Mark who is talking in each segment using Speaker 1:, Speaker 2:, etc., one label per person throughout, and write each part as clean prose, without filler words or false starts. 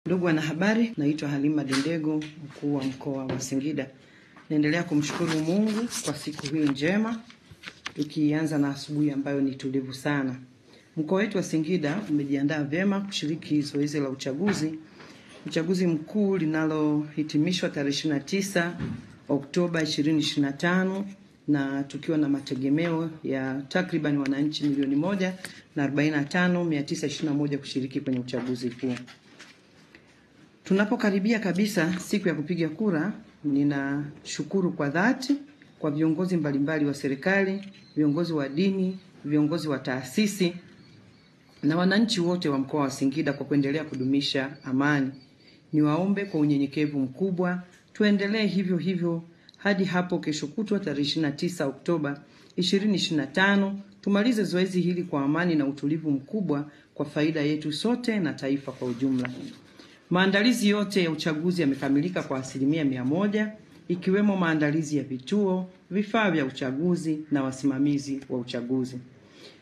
Speaker 1: Ndugu wanahabari, naitwa Halima Dendego, mkuu wa mkoa wa Singida. Naendelea kumshukuru Mungu kwa siku hii njema, tukianza na asubuhi ambayo ni tulivu sana. Mkoa wetu wa Singida umejiandaa vyema kushiriki zoezi la uchaguzi mkuu linalohitimishwa tarehe 29 Oktoba 2025, na tukiwa na mategemeo ya takriban wananchi 1,045,921 kushiriki kwenye uchaguzi huu. Tunapokaribia kabisa siku ya kupiga kura, ninashukuru kwa dhati kwa viongozi mbalimbali wa serikali, viongozi wa dini, viongozi wa taasisi na wananchi wote wa mkoa wa Singida kwa kuendelea kudumisha amani. Niwaombe kwa unyenyekevu mkubwa tuendelee hivyo hivyo hadi hapo kesho kutwa tarehe 29 Oktoba 2025, tumalize zoezi hili kwa amani na utulivu mkubwa kwa faida yetu sote na taifa kwa ujumla. Maandalizi yote ya uchaguzi yamekamilika kwa 100%, ikiwemo maandalizi ya vituo, vifaa vya uchaguzi na wasimamizi wa uchaguzi.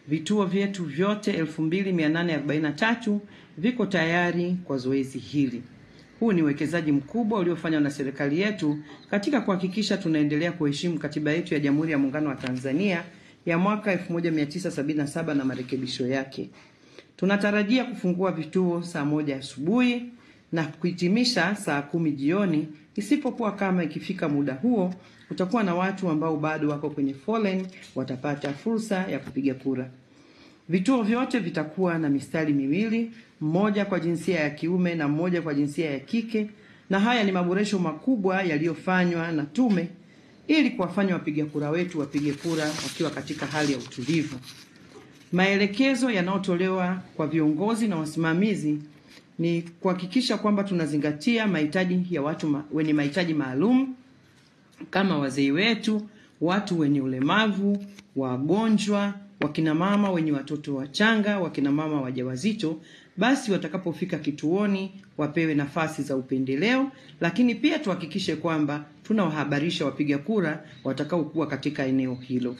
Speaker 1: Vituo vyetu vyote 2843 viko tayari kwa zoezi hili. Huu ni uwekezaji mkubwa uliofanywa na serikali yetu katika kuhakikisha tunaendelea kuheshimu katiba yetu ya Jamhuri ya Muungano wa Tanzania ya mwaka 1977 na marekebisho yake. Tunatarajia kufungua vituo saa 1 asubuhi na kuhitimisha saa 10 jioni, isipokuwa kama ikifika muda huo utakuwa na watu ambao bado wako kwenye foleni watapata fursa ya kupiga kura. Vituo vyote vitakuwa na mistari miwili, mmoja kwa jinsia ya kiume na mmoja kwa jinsia ya kike, na haya ni maboresho makubwa yaliyofanywa na tume ili kuwafanya wapiga kura wetu wapige kura wakiwa katika hali ya utulivu. Maelekezo yanayotolewa kwa viongozi na wasimamizi ni kuhakikisha kwamba tunazingatia mahitaji ya watu wenye mahitaji maalum kama wazee wetu, watu wenye ulemavu, wagonjwa, wakina mama wenye watoto wachanga, wakina mama wajawazito. Basi watakapofika kituoni wapewe nafasi za upendeleo, lakini pia tuhakikishe kwamba tunawahabarisha wapiga kura watakaokuwa katika eneo hilo.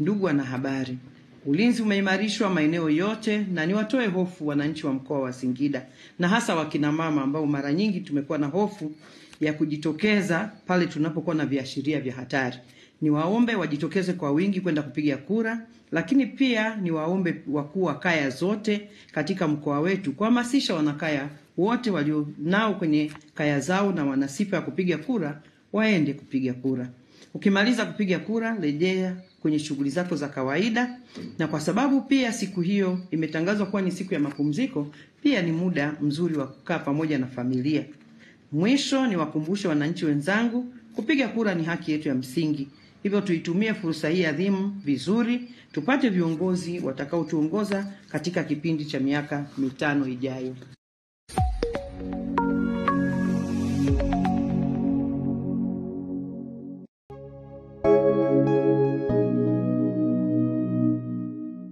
Speaker 1: Ndugu wanahabari, ulinzi umeimarishwa maeneo yote, na niwatoe hofu wananchi wa mkoa wa Singida na hasa wakina mama ambao mara nyingi tumekuwa na hofu ya kujitokeza pale tunapokuwa na viashiria vya hatari. Niwaombe wajitokeze kwa wingi kwenda kupiga kura, lakini pia niwaombe wakuu wa kaya zote katika mkoa wetu kuhamasisha wanakaya wote walio nao kwenye kaya zao na wana sifa ya kupiga kura waende kupiga kura. Ukimaliza kupiga kura, rejea kwenye shughuli zako za kawaida, na kwa sababu pia siku hiyo imetangazwa kuwa ni siku ya mapumziko, pia ni muda mzuri wa kukaa pamoja na familia. Mwisho ni wakumbushe wananchi wenzangu, kupiga kura ni haki yetu ya msingi. Hivyo tuitumie fursa hii adhimu vizuri, tupate viongozi watakaotuongoza katika kipindi cha miaka 5 ijayo.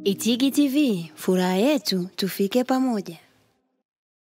Speaker 2: Itigi TV, furaha yetu, tufike pamoja.